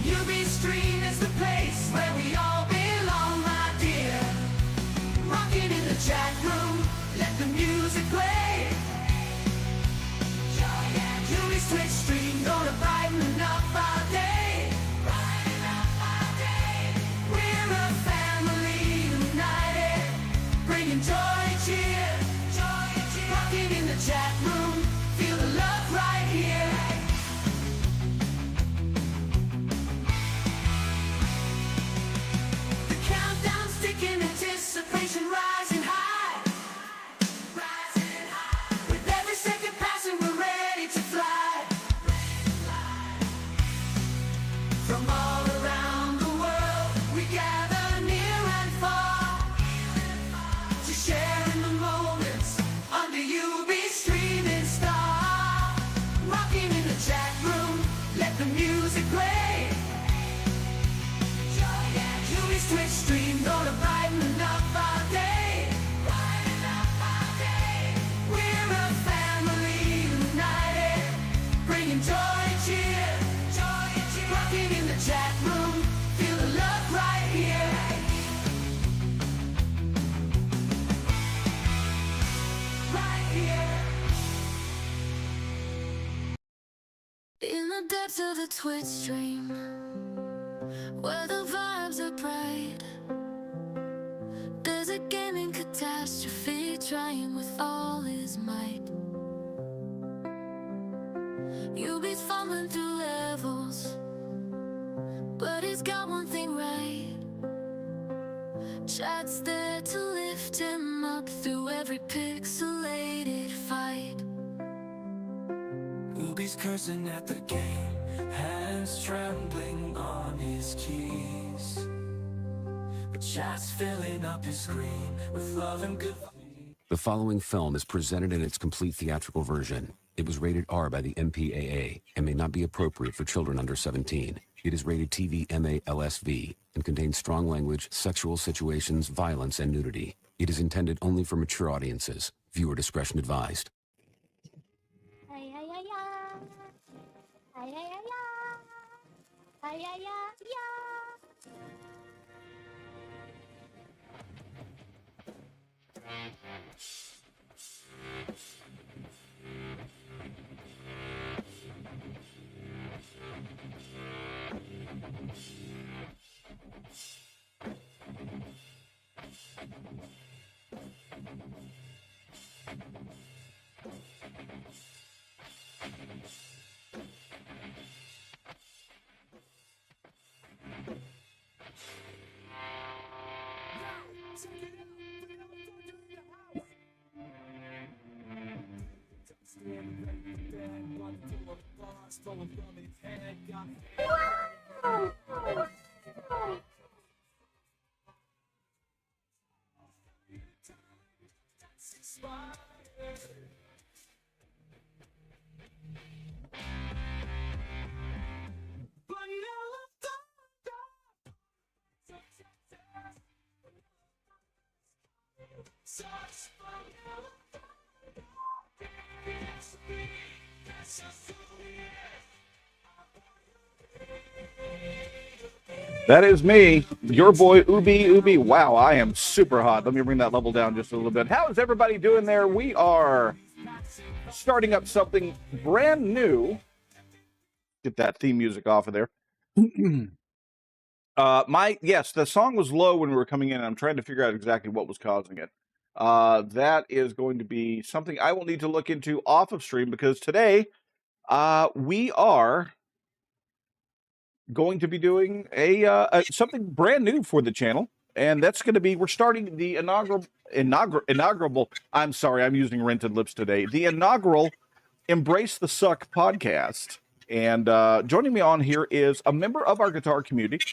UB Stream is the place where we all belong, my dear. Rocking in the chat room, let the music play. UB's Twitch stream gonna brighten up our day. Brighten up our day. We're a family united, bringing joy and cheer. Joy and cheer. Rocking in the chat room, feel the love right here. The countdown's ticking, anticipation rising high. Rising high. With every second passing, we're ready to fly. From all around the world, we gather near and far to share in the moments under UB's streaming star. Rocking in the chat room, let the music play. UB's Twitch stream gonna brighten up our day. Brighten up our day. We're a family united, bringing joy and cheer. Joy and cheer. Rocking in the chat room, feel the love right here. Right here. In the depths of the Twitch stream, where the vibes are bright, there's a gaming catastrophe trying with all his might. UB's fumbling through levels, but he's got one thing right. Chat's there to lift him up through every pixelated fight. UB's cursing at the game, hands trembling on his keys. But chat's filling up his screen with love and good. The following film is presented in its complete theatrical version. It was rated R by the MPAA and may not be appropriate for children under 17. It is rated TV MA LSV and contains strong language, sexual situations, violence, and nudity. It is intended only for mature audiences. Viewer discretion advised. Ay, ay, ay, ay. Ay, ay, ay, ay. Ay, ay, ay, ay. That is me, your boy Ubi. Wow, I am super hot. Let me bring that level down just a little bit. How is everybody doing there? We are starting up something brand new. Get that theme music off of there. Yes, the song was low when we were coming in. And I'm trying to figure out exactly what was causing it. That is going to be something I will need to look into off of stream, because today we are going to be doing something brand new for the channel, and that's going to be, we're starting the inaugural. I'm sorry, I'm using rented lips today. The inaugural Embrace the Suck podcast, and joining me on here is a member of our guitar community.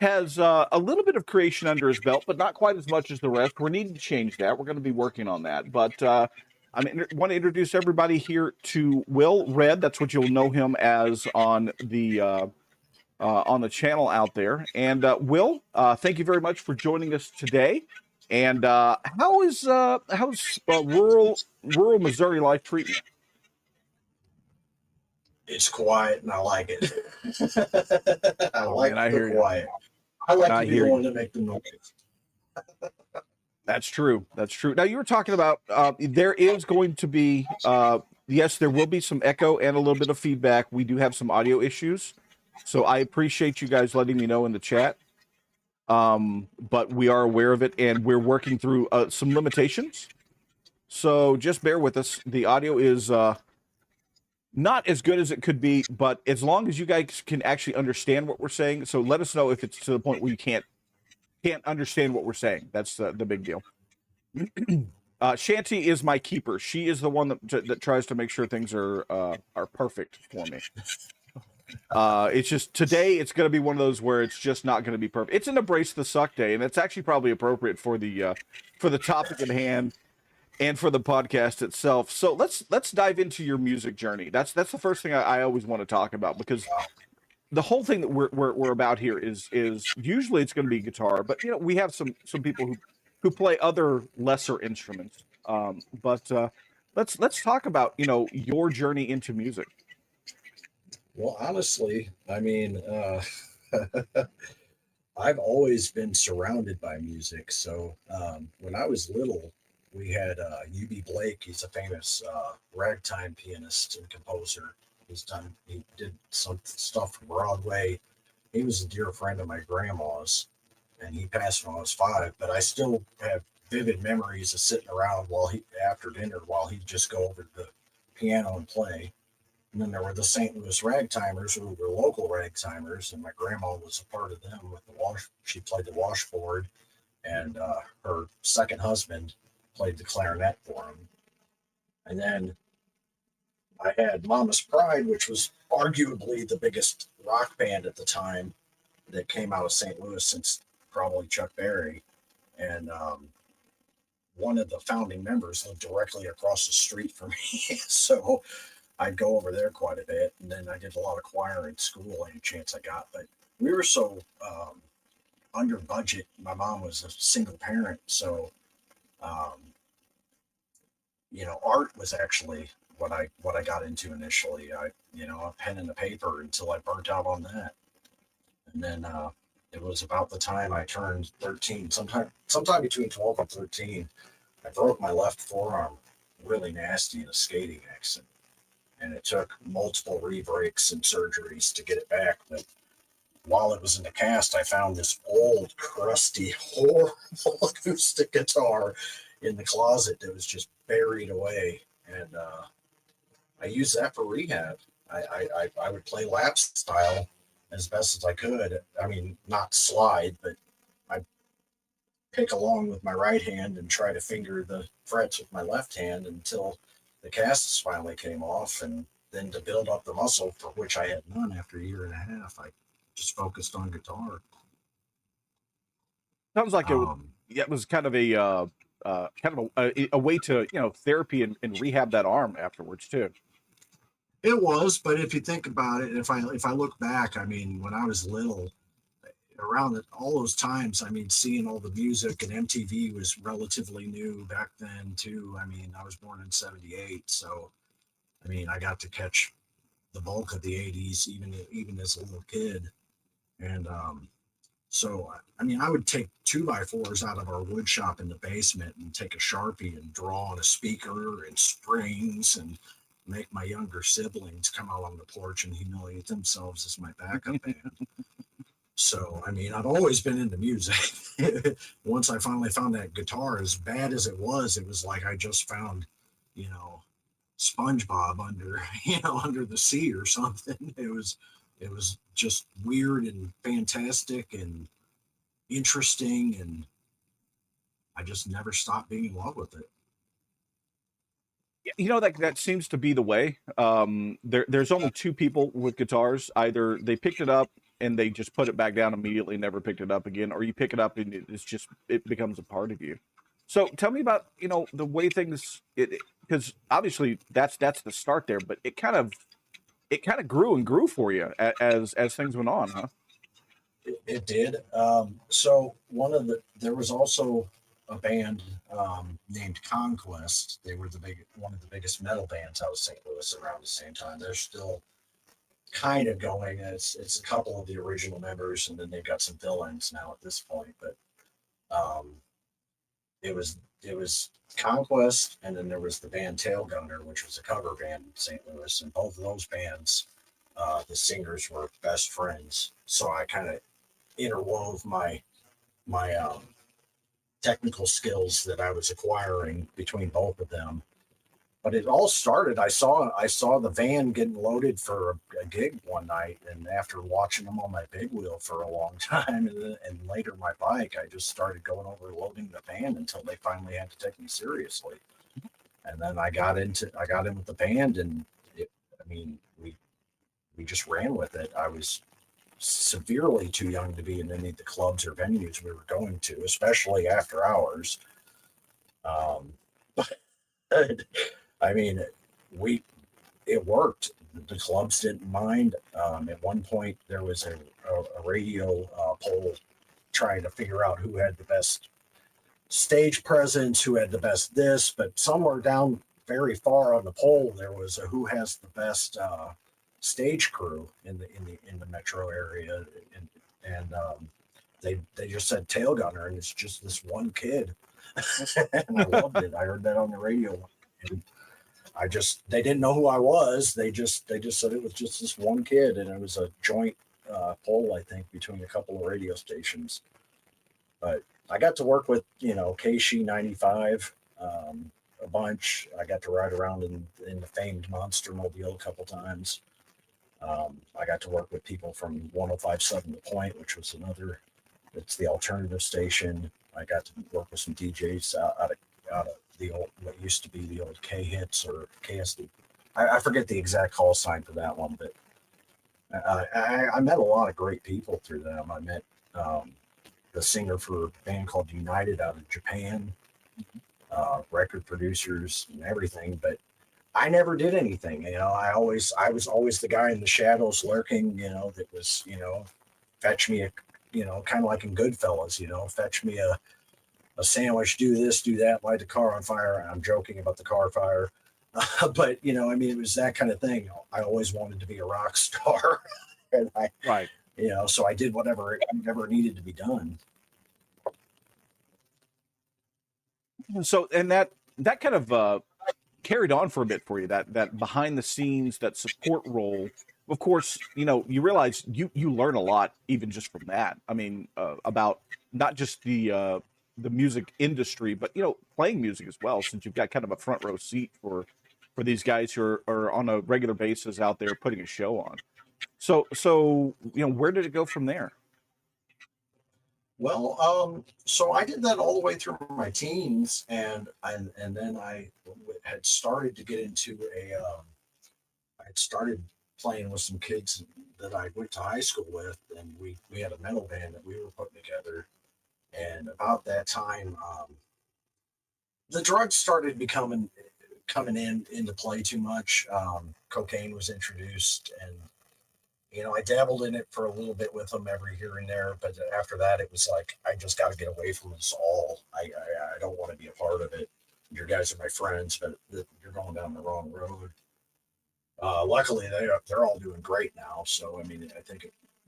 Has a little bit of creation under his belt, but not quite as much as the rest. We're needing to change that. We're going to be working on that. But I want to introduce everybody here to Will Red. That's what you'll know him as on the channel out there. And Will, thank you very much for joining us today. And how's rural Missouri life treating you? It's quiet and I like it. I Oh like man, I the hear you. quiet. I like to I be the hear you. one to make the noise. That's true. That's true. Now you were talking about there is going to be yes, there will be some echo and a little bit of feedback. We do have some audio issues, so I appreciate you guys letting me know in the chat. But we are aware of it, and we're working through some limitations. So just bear with us. The audio is not as good as it could be, but as long as you guys can actually understand what we're saying, so let us know if it's to the point where you can't understand what we're saying. That's the big deal. Shanty is my keeper. She is the one that tries to make sure things are perfect for me. It's just today it's going to be one of those where it's just not going to be perfect. It's an embrace the suck day, and it's actually probably appropriate for the topic at hand and for the podcast itself. So let's dive into your music journey. That's the first thing I always want to talk about, because the whole thing that we're about here is usually it's going to be guitar, but we have some people who play other lesser instruments. But let's talk about your journey into music. Well, honestly, I mean, I've always been surrounded by music. So when I was little, we had UB Blake. He's a famous ragtime pianist and composer. He did some stuff for Broadway. He was a dear friend of my grandma's, and he passed when I was 5. But I still have vivid memories of sitting around after dinner while he'd just go over to the piano and play. And then there were the St. Louis Ragtimers, who were local ragtimers, and my grandma was a part of them with the wash. She played the washboard, and her second husband played the clarinet for him. And then I had Mama's Pride, which was arguably the biggest rock band at the time that came out of St. Louis since probably Chuck Berry. And one of the founding members lived directly across the street from me. So I'd go over there quite a bit. And then I did a lot of choir in school any chance I got. But we were so under budget. My mom was a single parent. So, art was actually what I got into initially. A pen and a paper until I burnt out on that. And then it was about the time I turned 13, sometime between 12 and 13, I broke my left forearm really nasty in a skating accident. And it took multiple re-breaks and surgeries to get it back. But while it was in the cast, I found this old, crusty, horrible acoustic guitar in the closet that was just buried away. And I used that for rehab. I would play lap style as best as I could. I mean, not slide, but I'd pick along with my right hand and try to finger the frets with my left hand until the casts finally came off. And then to build up the muscle, for which I had none after a year and a half, I just focused on guitar. Sounds like it was kind of a way to therapy and rehab that arm afterwards too. It was, but if you think about it, if I look back, I mean, when I was little, around all those times, I mean, seeing all the music, and MTV was relatively new back then too. I mean, I was born in '78, so I mean, I got to catch the bulk of the '80s, even as a little kid, and so I mean, I would take 2x4s out of our wood shop in the basement and take a Sharpie and draw on a speaker and strings and make my younger siblings come out on the porch and humiliate themselves as my backup band. So, I mean, I've always been into music. Once I finally found that guitar, as bad as it was like I just found, SpongeBob under the sea or something. It was just weird and fantastic and interesting, and I just never stopped being in love with it. That seems to be the way. There's only two people with guitars. Either they picked it up and they just put it back down immediately, never picked it up again, or you pick it up and it becomes a part of you. So tell me about the way things, because obviously that's the start there, but it kind of grew and grew for you as things went on, huh? It did. So there was also a band named Conquest. They were one of the biggest metal bands out of St. Louis around the same time. They're still kind of going. It's a couple of the original members, and then they've got some fill-ins now at this point. But um, it was Conquest, and then there was the band Tail Gunner, which was a cover band in St. Louis, and both of those bands, the singers were best friends. So I kind of interwove my technical skills that I was acquiring between both of them. But it all started. I saw the van getting loaded for a gig one night, and after watching them on my big wheel for a long time, and later my bike, I just started going over loading the van until they finally had to take me seriously. And then I got in with the band, and I mean, we just ran with it. I was severely too young to be in any of the clubs or venues we were going to, especially after hours. Um, but I mean, we it worked. The clubs didn't mind. At one point, there was a radio poll trying to figure out who had the best stage presence, who had the best this, but somewhere down very far on the poll, there was a who has the best stage crew in the metro area, and they just said Tail Gunner, and it's just this one kid, and I loved it. I heard that on the radio, and they didn't know who I was. They just said it was just this one kid, and it was a joint poll, I think, between a couple of radio stations. But I got to work with KSHE 95 a bunch. I got to ride around in the famed Monster Mobile a couple times. I got to work with people from 105.7 The Point, which was it's the alternative station. I got to work with some DJs out of the old, what used to be the old K Hits or KSD. I forget the exact call sign for that one, but I met a lot of great people through them. I met the singer for a band called United out of Japan, record producers and everything, but I never did anything. I was always the guy in the shadows lurking, that was, fetch me kind of like in Goodfellas, fetch me a sandwich, do this, do that, light the car on fire. I'm joking about the car fire. But, it was that kind of thing. I always wanted to be a rock star. And Right. So I did whatever needed to be done. So, and that kind of carried on for a bit for you, that behind the scenes, that support role. Of course, you realize you learn a lot even just from that. I mean, about not just the music industry, but playing music as well, since you've got kind of a front row seat for these guys who are on a regular basis out there putting a show on. So where did it go from there? Well, so I did that all the way through my teens, and then I had started to get into I had started playing with some kids that I went to high school with, and we had a metal band that we were putting together. And about that time, the drugs started coming into play too much. Cocaine was introduced, and I dabbled in it for a little bit with them every here and there, but after that, it was like I just got to get away from this all. I don't want to be a part of it. Your guys are my friends, but you're going down the wrong road. Luckily, they're all doing great now. So I mean, I think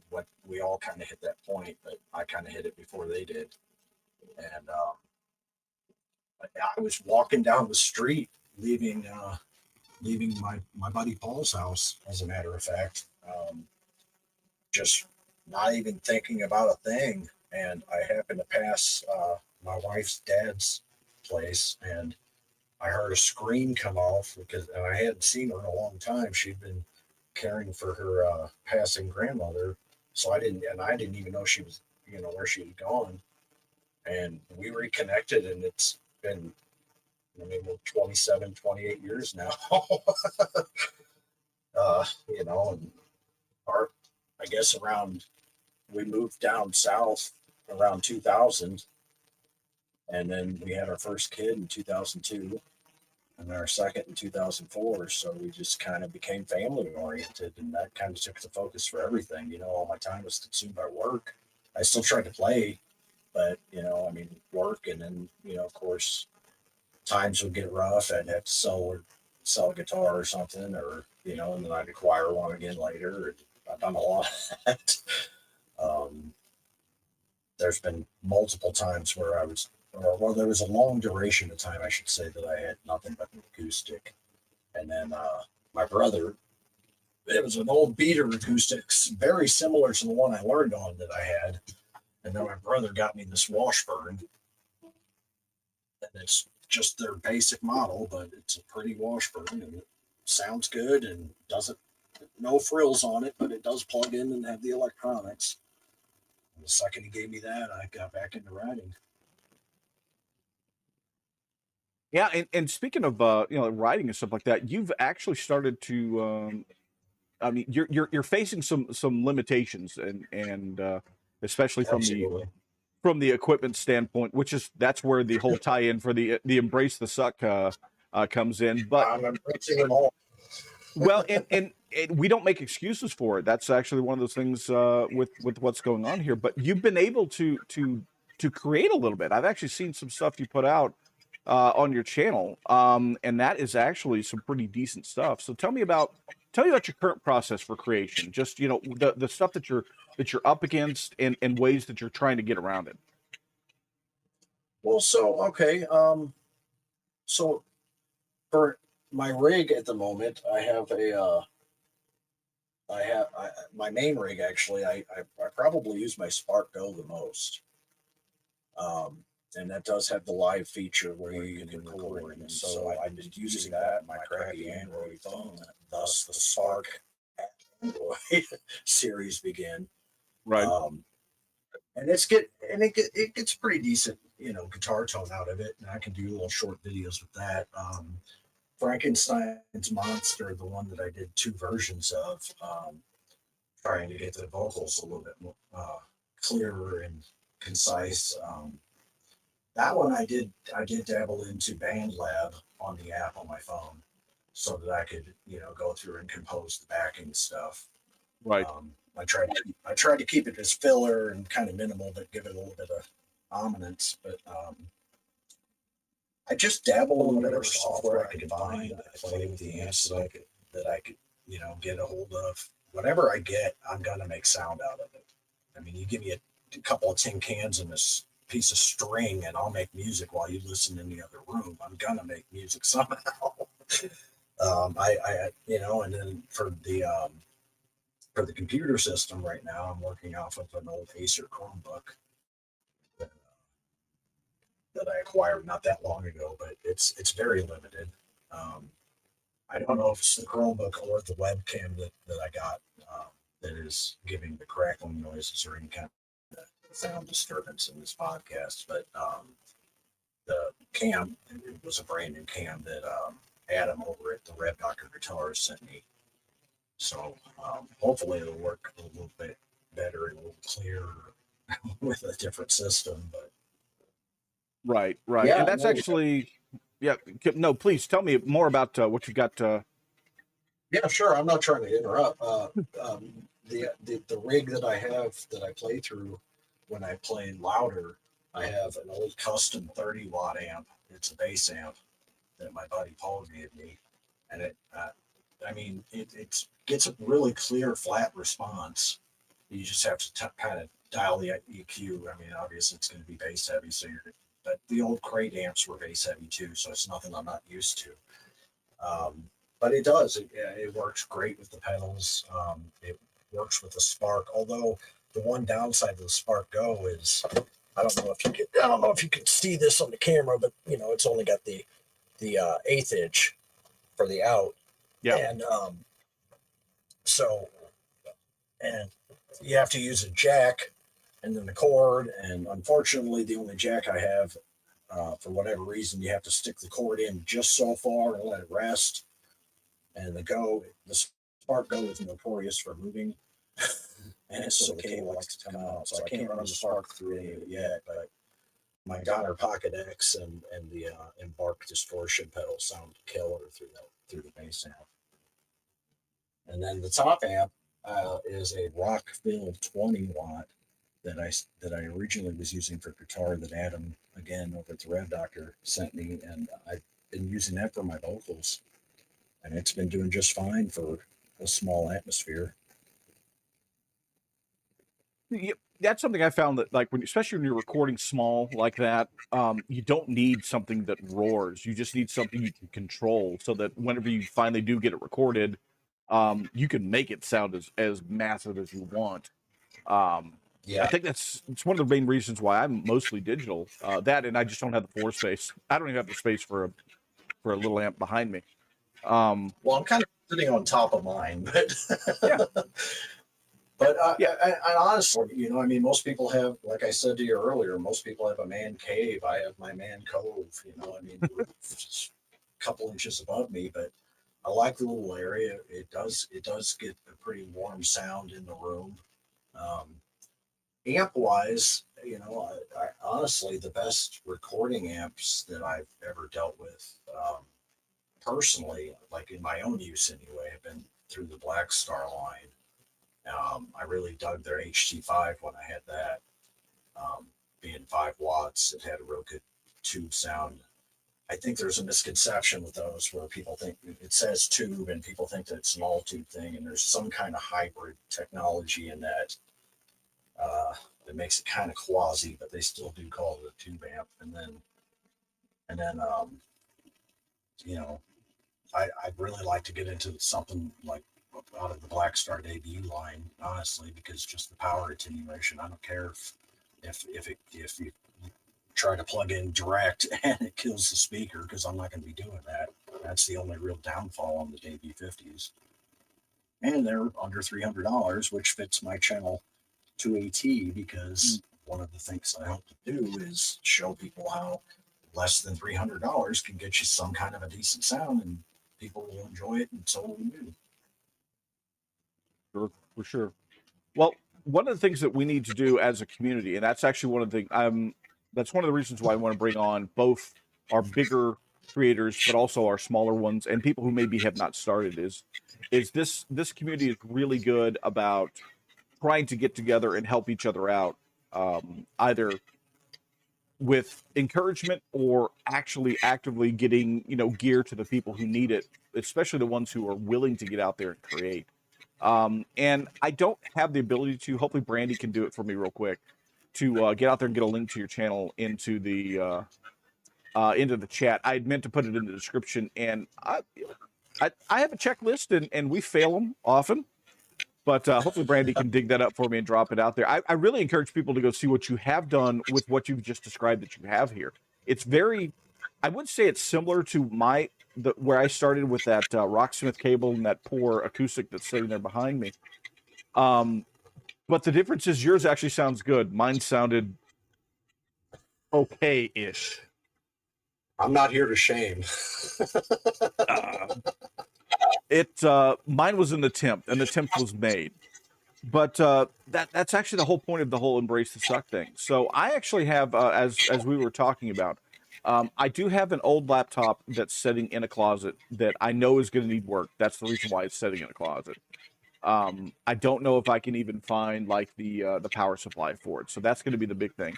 what we all kind of hit that point, but I kind of hit it before they did. And I was walking down the street, leaving my buddy Paul's house, as a matter of fact. Just not even thinking about a thing. And I happened to pass my wife's dad's place, and I heard a scream come off and I hadn't seen her in a long time. She'd been caring for her passing grandmother, so I didn't even know she was, where she had gone. And we reconnected, and it's been, we're 27, 28 years now. And I guess we moved down south around 2000, and then we had our first kid in 2002, and our second in 2004. So we just kind of became family oriented, and that kind of took the focus for everything. All my time was consumed by work. I still tried to play, but work, and then of course times would get rough. I'd have to sell a guitar or something, or and then I'd acquire one again later. And I've done a lot of that. Um, there's been multiple times where there was a long duration of time, I should say, that I had nothing but an acoustic. And then my brother, it was an old beater acoustic, very similar to the one I learned on that I had. And then my brother got me this Washburn. And it's just their basic model, but it's a pretty Washburn, and it sounds good and doesn't, no frills on it, but it does plug in and have the electronics. And the second he gave me that, I got back into writing. Yeah, and speaking of writing and stuff like that, you've actually started to. I mean, you're facing some limitations, and especially Absolutely. from the equipment standpoint, that's where the whole tie-in for the Embrace the Suck comes in. But I'm embracing them all. well, and we don't make excuses for it. That's actually one of those things with what's going on here. But you've been able to create a little bit. I've actually seen some stuff you put out on your channel, and that is actually some pretty decent stuff. So tell me about your current process for creation. Just the stuff that you're up against, and ways that you're trying to get around it. Well, so okay, so for my rig at the moment, I have my main rig actually. I probably use my Spark Go the most. And that does have the live feature where you can record. And so I've been using that on my crappy Android phone. Thus, the Spark Android series began. Right. And it gets pretty decent, guitar tone out of it, and I can do little short videos with that. Frankenstein's Monster, the one that I did 2 versions of, trying to get the vocals a little bit more clearer and concise. That one I did dabble into BandLab on the app on my phone, so that I could go through and compose the backing stuff. Right. I tried to keep it as filler and kind of minimal, but give it a little bit of ominence. But I just dabble in whatever software I could find. I play with the amps that I could get a hold of. Whatever I get, I'm gonna make sound out of it. I mean, you give me a couple of tin cans and this piece of string, and I'll make music while you listen in the other room. I'm gonna make music somehow. And then for the computer system right now, I'm working off of an old Acer Chromebook that I acquired not that long ago, but it's very limited. I don't know if it's the Chromebook or the webcam that I got that is giving the crackling noises or any kind of sound disturbance in this podcast, but the cam, it was a brand new cam that Adam over at the Red Doctor Guitars sent me. So hopefully it'll work a little bit better and a little clearer with a different system. But Right. Yeah, And that's no, actually, yeah. No, please tell me more about what you've got. yeah, sure. I'm not trying to interrupt. The rig that I have that I play through when I play louder, I have an old custom 30-watt amp. It's a bass amp that my buddy Paul gave me, and it gets a really clear flat response. You just have to kind of dial the EQ. I mean, obviously it's going to be bass heavy, but the old crate amps were bass heavy too, so it's nothing I'm not used to. But it does. It works great with the pedals. It works with the Spark. Although the one downside of the Spark Go is I don't know if you can see this on the camera, but it's only got the 1/8 inch for the out. Yeah. And and you have to use a jack and then the cord. And unfortunately, the only jack I have, for whatever reason, you have to stick the cord in just so far and let it rest. And the Spark Go is notorious for moving, and so the cable likes to come out. So I can't run the Spark through any of it yet, but my Donner Pocket X and the Embark distortion pedal sound killer through the bass amp. And then the top amp is a rock-filled 20-watt that I originally was using for guitar that Adam, again over at the Red Doctor, sent me, and I've been using that for my vocals. and it's been doing just fine for a small atmosphere. That's something I found that, like, especially when you're recording small like that, you don't need something that roars. You just need something you can control, so that whenever you finally do get it recorded, you can make it sound as massive as you want. I think it's one of the main reasons why I'm mostly digital. That, and I just don't have the floor space. I don't even have the space for a little amp behind me. Well, I'm kind of sitting on top of mine, but Yeah. But I honestly, you know, I mean, most people have, like I said to you earlier, most people have a man cave. I have my man cove. You know, I mean, it's a couple inches above me, but I like the little area. It does get a pretty warm sound in the room. Amp wise, you know, I honestly, the best recording amps that I've ever dealt with, personally, like in my own use anyway, have been through the Black Star line. I really dug their HT5 when I had that. Being 5 watts, it had a real good tube sound. I think there's a misconception with those where people think it says tube and people think that it's an all tube thing, and there's some kind of hybrid technology in that that makes it kind of quasi, but they still do call it a tube amp. And then you know, I'd really like to get into something like out of the Black Star debut line, honestly, because just the power attenuation. I don't care if you try to plug in direct and it kills the speaker, because I'm not going to be doing that. That's the only real downfall on the debut 50s. And they're under $300, which fits my channel to a T, because one of the things I hope to do is show people how less than $300 can get you some kind of a decent sound, and people will enjoy it, and so will you. For sure. Well, one of the things that we need to do as a community, and that's actually one of the that's one of the reasons why I want to bring on both our bigger creators, but also our smaller ones and people who maybe have not started, is this community is really good about trying to get together and help each other out, either with encouragement or actually actively getting, you know, gear to the people who need it, especially the ones who are willing to get out there and create. And I don't have the ability to. Hopefully, Brandy can do it for me real quick, to get out there and get a link to your channel into the chat. I had meant to put it in the description, and I have a checklist, and we fail them often, but hopefully Brandy can dig that up for me and drop it out there. I really encourage people to go see what you have done with what you've just described that you have here. It's very, I would say it's similar to where I started with that Rocksmith cable and that poor acoustic that's sitting there behind me. But the difference is yours actually sounds good. Mine sounded okay-ish. I'm not here to shame. Mine was an attempt. An attempt was made. But that's actually the whole point of the whole Embrace the Suck thing. So I actually have, as we were talking about, I do have an old laptop that's sitting in a closet that I know is going to need work. That's the reason why it's sitting in a closet. I don't know if I can even find like the power supply for it. So that's going to be the big thing.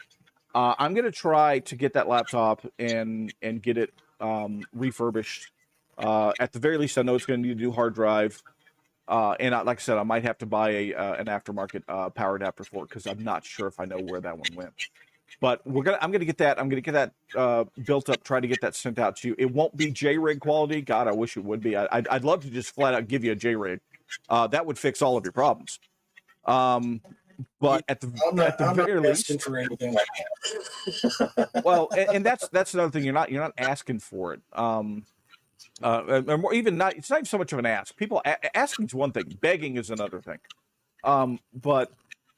I'm going to try to get that laptop and get it refurbished. At the very least, I know it's going to need a new hard drive. And like I said, I might have to buy an aftermarket power adapter for it, because I'm not sure if I know where that one went. But I'm gonna get that. I'm gonna get that built up. Try to get that sent out to you. It won't be JRig quality. God, I wish it would be. I'd love to just flat out give you a JRig. That would fix all of your problems. But at the very least, for anything like that. well, and that's another thing. You're not asking for it. Or more, even not. It's not even so much of an ask. People asking is one thing. Begging is another thing. But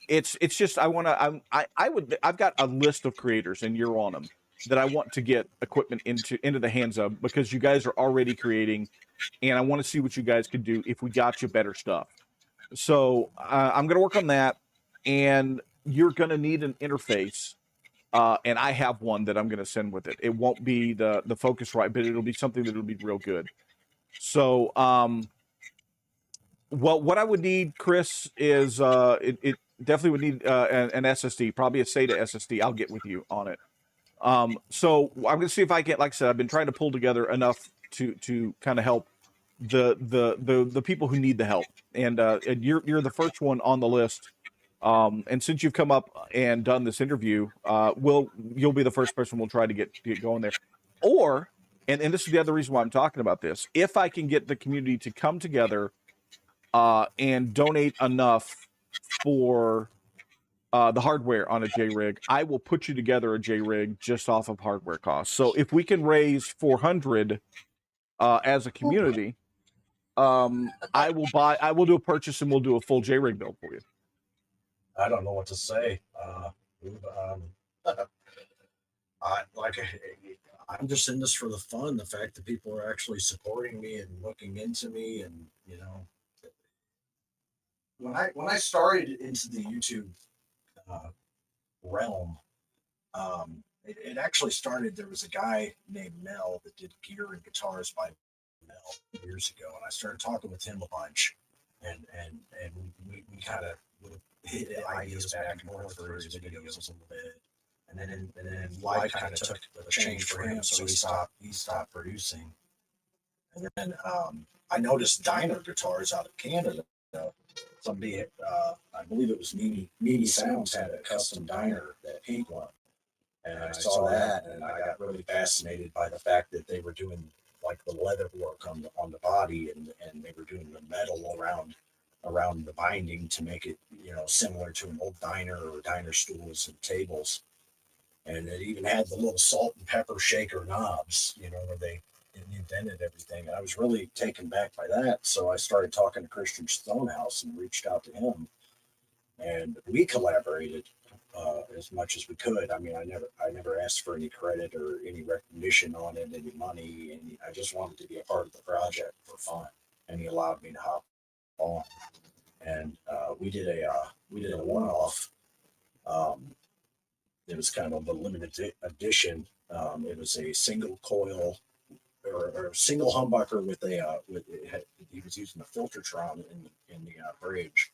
it's just I've got a list of creators, and you're on them, that I want to get equipment into the hands of, because you guys are already creating, and I want to see what you guys could do if we got you better stuff. So I'm going to work on that, and you're going to need an interface. And I have one that I'm going to send with it. It won't be the Focusrite, but it'll be something that'll be real good. So, well, what I would need, Chris, is it definitely would need an SSD, probably a SATA SSD. I'll get with you on it. So I'm going to see if I can, like I said, I've been trying to pull together enough to kind of help the people who need the help, and you're the first one on the list. And since you've come up and done this interview, you'll be the first person we'll try to get going there. Or, and this is the other reason why I'm talking about this. If I can get the community to come together and donate enough for the hardware on a J-Rig, I will put you together a J-Rig just off of hardware costs. So if we can raise 400 as a community, I will do a purchase and we'll do a full J-Rig build for you. I don't know what to say. I'm just in this for the fun. The fact that people are actually supporting me and looking into me, and you know, when I started into the YouTube realm, it actually started. There was a guy named Mel that did gear and guitars by Mel years ago, and I started talking with him a bunch, and we kind of would hit ideas back and forth for his videos a little bit. And then life kind of took a change for him, so he stopped producing. And then I noticed Diner guitars out of Canada. Somebody, I believe it was Mimi Sounds, had a custom Diner, that pink one, and I saw that, and I got really fascinated by the fact that they were doing like the leather work on the body, and they were doing the metal around the binding to make it, you know, similar to an old diner or diner stools and tables. And it even had the little salt and pepper shaker knobs, you know, where they invented everything. And I was really taken back by that. So I started talking to Christian Stonehouse and reached out to him, and we collaborated as much as we could. I mean, I never asked for any credit or any recognition on it, any money, and I just wanted to be a part of the project for fun. And he allowed me to hop on, and we did a one-off. It was kind of a limited edition. It was a single coil or single humbucker with he was using a Filtertron in the bridge,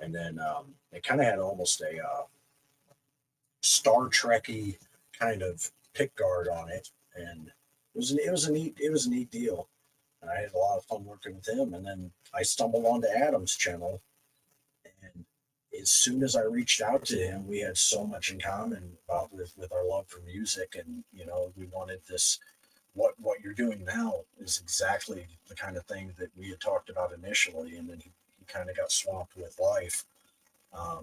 and then it kind of had almost a Star Trekky kind of pick guard on it, and it was a neat deal. And I had a lot of fun working with him. And then I stumbled onto Adam's channel, and as soon as I reached out to him, we had so much in common with our love for music, and you know, we wanted this. What you're doing now is exactly the kind of thing that we had talked about initially, and then he kind of got swamped with life.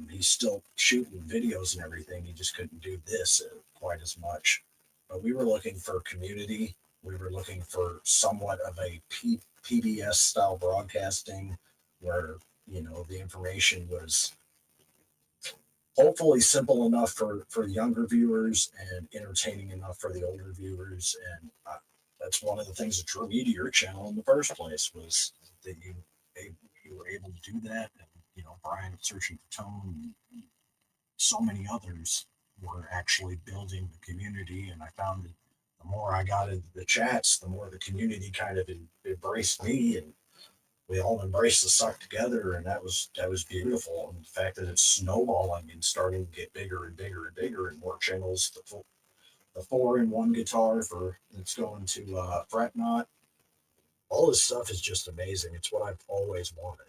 He's still shooting videos and everything. He just couldn't do this quite as much. But we were looking for community. We were looking for somewhat of a PBS style broadcasting, where, you know, the information was hopefully simple enough for younger viewers and entertaining enough for the older viewers. And that's one of the things that drew me to your channel in the first place, was that you were able to do that. And, you know, Brian Searching for Tone and so many others were actually building the community. And I found that the more I got into the chats, the more the community kind of embraced me, and we all embraced the suck together, and that was beautiful. And the fact that it's snowballing and starting to get bigger and bigger and bigger, and more channels, the 4-in-1 guitar it's going to fret knot. All this stuff is just amazing. It's what I've always wanted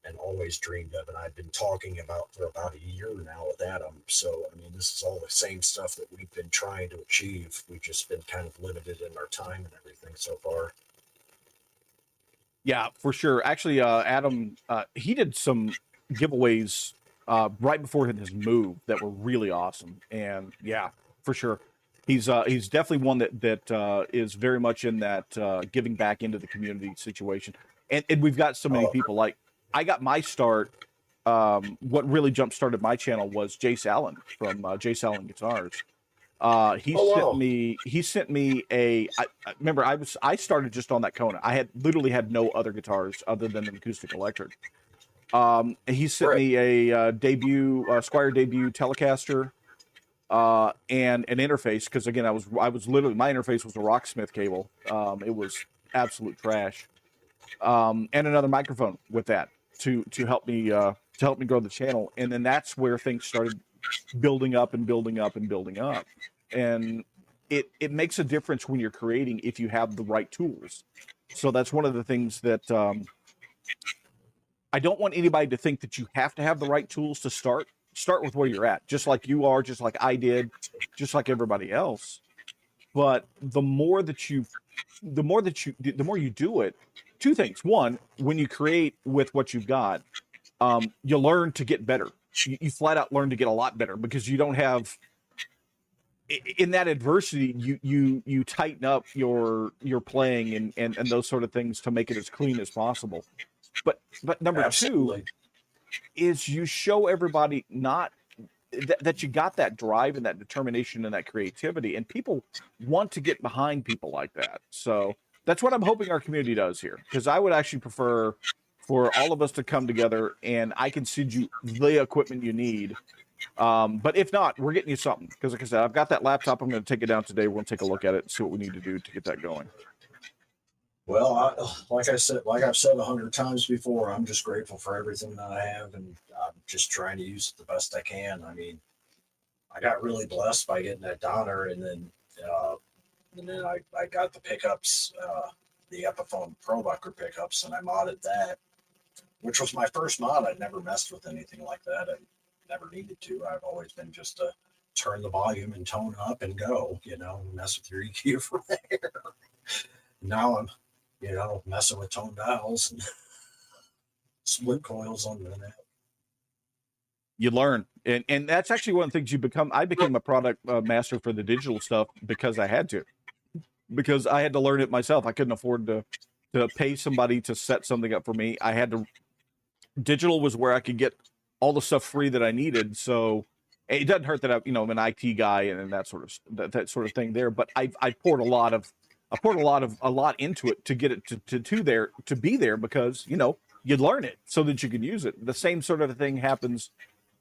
and always dreamed of, and I've been talking about for about a year now with Adam. So I mean, this is all the same stuff that we've been trying to achieve. We've just been kind of limited in our time and everything so far. Yeah, for sure. Actually, Adam, he did some giveaways right before his move that were really awesome. And yeah, for sure, he's definitely one that is very much in that giving back into the community situation. And we've got so many people. Like, I got my start. What really jump started my channel was Jace Allen from Jace Allen Guitars. He sent me I remember I started just on that Kona. I had literally had no other guitars other than an acoustic electric. He sent me a Squire debut Telecaster, and an interface, because again, I was literally, my interface was a Rocksmith cable. It was absolute trash. And another microphone with that to help me grow the channel. And then that's where things started building up and building up and building up. And it makes a difference when you're creating, if you have the right tools. So that's one of the things that I don't want anybody to think that you have to have the right tools to start. Start with where you're at, just like you are, just like I did, just like everybody else. But the more you do it, two things. One, when you create with what you've got, you learn to get better. You flat out learn to get a lot better because you don't have in that adversity. You tighten up your playing and those sort of things to make it as clean as possible. But number Absolutely. two is you show everybody not that you got that drive and that determination and that creativity, and people want to get behind people like that. So that's what I'm hoping our community does here, because I would actually prefer for all of us to come together and I can send you the equipment you need. But if not, we're getting you something, because like I said, I've got that laptop. I'm going to take it down today. We're going to take a look at it and see what we need to do to get that going. Well, like I've said 100 times before, I'm just grateful for everything that I have, and I'm just trying to use it the best I can. I mean, I got really blessed by getting that Donner, and then I got the pickups, the Epiphone ProBucker pickups, and I modded that, which was my first mod. I'd never messed with anything like that. I never needed to. I've always been just to turn the volume and tone up and go, mess with your EQ from there. Now I'm messing with tone dials and split coils on the net. You learn, and that's actually one of the things you become. I became a product master for the digital stuff because I had to learn it myself. I couldn't afford to pay somebody to set something up for me. I had to. Digital was where I could get all the stuff free that I needed. So it doesn't hurt that I'm an IT guy and that sort of thing there. But I poured a lot into it to get it to be there, because you'd learn it so that you can use it. The same sort of thing happens,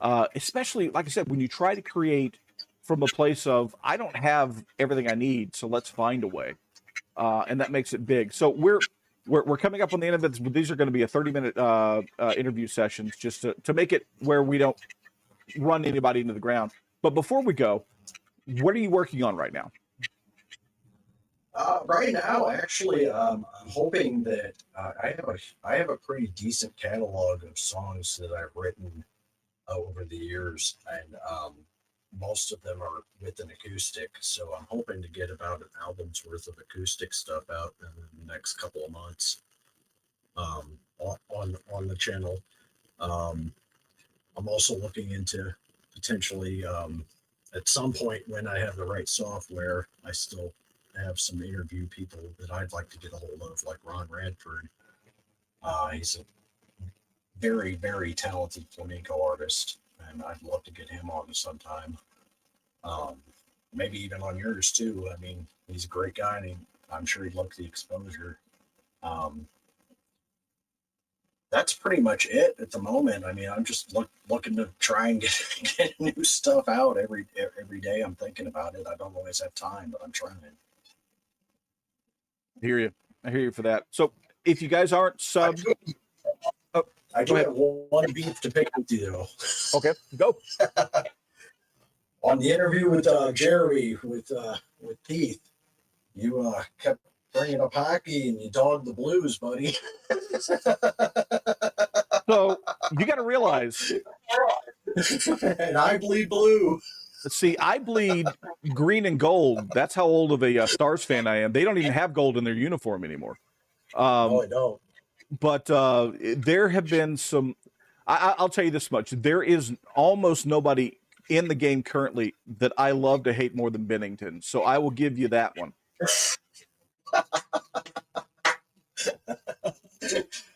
especially like I said, when you try to create from a place of I don't have everything I need, so let's find a way, and that makes it big. So we're coming up on the end of it. These are going to be a 30-minute interview sessions, just to make it where we don't run anybody into the ground. But before we go, what are you working on right now? Right now, actually, I'm hoping that I have a pretty decent catalog of songs that I've written over the years, and most of them are with an acoustic. So I'm hoping to get about an album's worth of acoustic stuff out in the next couple of months on the channel. I'm also looking into potentially at some point, when I have the right software, I still have some interview people that I'd like to get a hold of, like Ron Radford. He's a very, very talented flamenco artist, and I'd love to get him on sometime. Maybe even on yours too. I mean, he's a great guy, and I'm sure he'd like the exposure. That's pretty much it at the moment. I mean, I'm just looking to try and get new stuff out every day. I'm thinking about it. I don't always have time, but I'm trying. I hear you for that. So if you guys aren't subbed, I do have one beef to pick with you, though. Okay, go. On the interview with Jerry with Keith, you kept bringing up hockey and you dogged the Blues, buddy. So you got to realize, and I bleed blue. see, I bleed green and gold. That's how old of a Stars fan I am. They don't even have gold in their uniform anymore. Oh, I don't. But there have been some. I'll tell you this much: there is almost nobody in the game currently that I love to hate more than Bennington. So I will give you that one.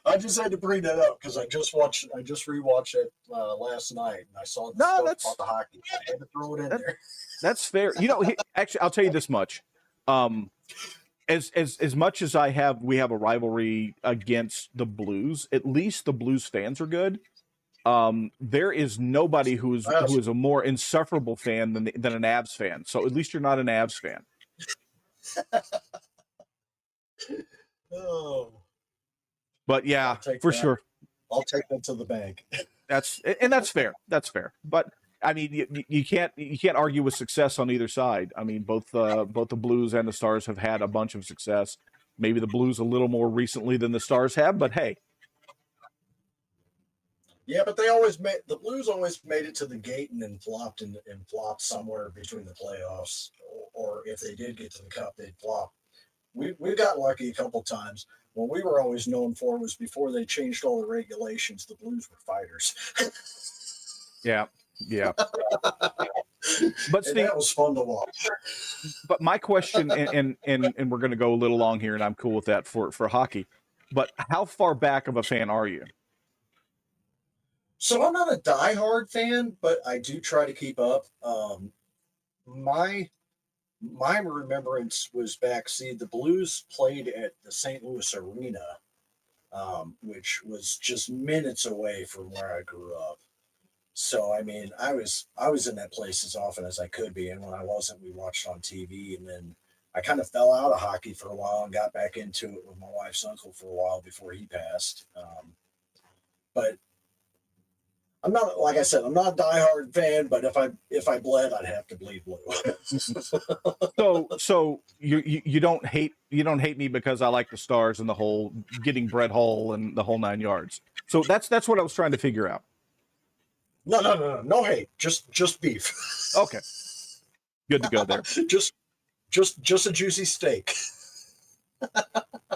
I just had to bring that up because I just rewatched it last night, and I saw the stuff about the hockey. I had to throw it in there. That's fair. Actually, I'll tell you this much. As much as we have a rivalry against the Blues, at least the Blues fans are good. There is nobody who is a more insufferable fan than an Avs fan. So at least you're not an Avs fan. Oh. But yeah, for sure. I'll take that to the bank. That's fair. That's fair. But I mean, you can't argue with success on either side. I mean, both the Blues and the Stars have had a bunch of success. Maybe the Blues a little more recently than the Stars have, but hey. Yeah, but the Blues always made it to the gate and then flopped and flopped somewhere between the playoffs, or if they did get to the Cup, they'd flop. We got lucky a couple times. What we were always known for was before they changed all the regulations, the Blues were fighters. Yeah. But Steve, that was fun to watch. But my question, and we're going to go a little long here, and I'm cool with that for hockey. But how far back of a fan are you? So I'm not a diehard fan, but I do try to keep up. My remembrance was back. See, the Blues played at the St. Louis Arena, which was just minutes away from where I grew up. So I mean, I was in that place as often as I could be, and when I wasn't, we watched on TV. And then I kind of fell out of hockey for a while and got back into it with my wife's uncle for a while before he passed. But I'm not, like I said, I'm not a diehard fan. But if I bled, I'd have to bleed blue. So you don't hate me because I like the Stars and the whole getting Brett Hull and the whole 9 yards. So that's what I was trying to figure out. No hate, just beef. Okay, good to go there. just a juicy steak.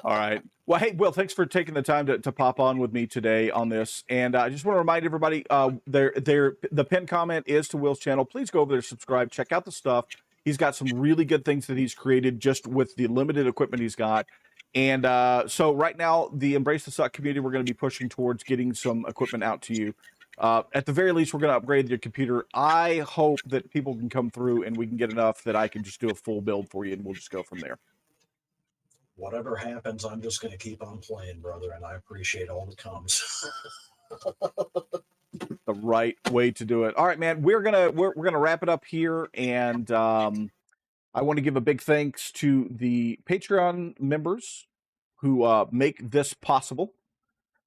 All right. Well, hey, Will, thanks for taking the time to pop on with me today on this. And I just want to remind everybody, the pinned comment is to Will's channel. Please go over there, subscribe, check out the stuff. He's got some really good things that he's created just with the limited equipment he's got. And so right now, the Embrace the Suck community, we're going to be pushing towards getting some equipment out to you. At the very least, we're going to upgrade your computer. I hope that people can come through and we can get enough that I can just do a full build for you, and we'll just go from there. Whatever happens, I'm just going to keep on playing, brother, and I appreciate all that comes. The right way to do it. All right, man. We're gonna wrap it up here, and I want to give a big thanks to the Patreon members who make this possible.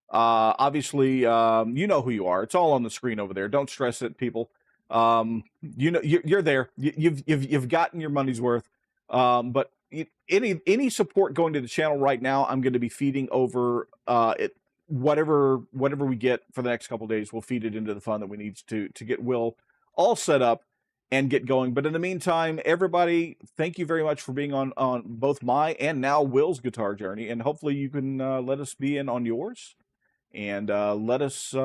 Obviously, you know who you are. It's all on the screen over there. Don't stress it, people. You know you're there. You've gotten your money's worth. But any support going to the channel right now, I'm going to be feeding over whatever we get for the next couple of days. We'll feed it into the fund that we need to get Will all set up and get going. But in the meantime, everybody, thank you very much for being on both my and now Will's guitar journey, and hopefully you can let us be in on yours. And let us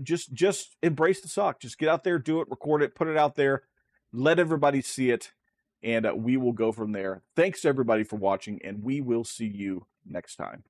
just embrace the suck. Just get out there, do it, record it, put it out there, let everybody see it, and we will go from there. Thanks everybody for watching, and we will see you next time.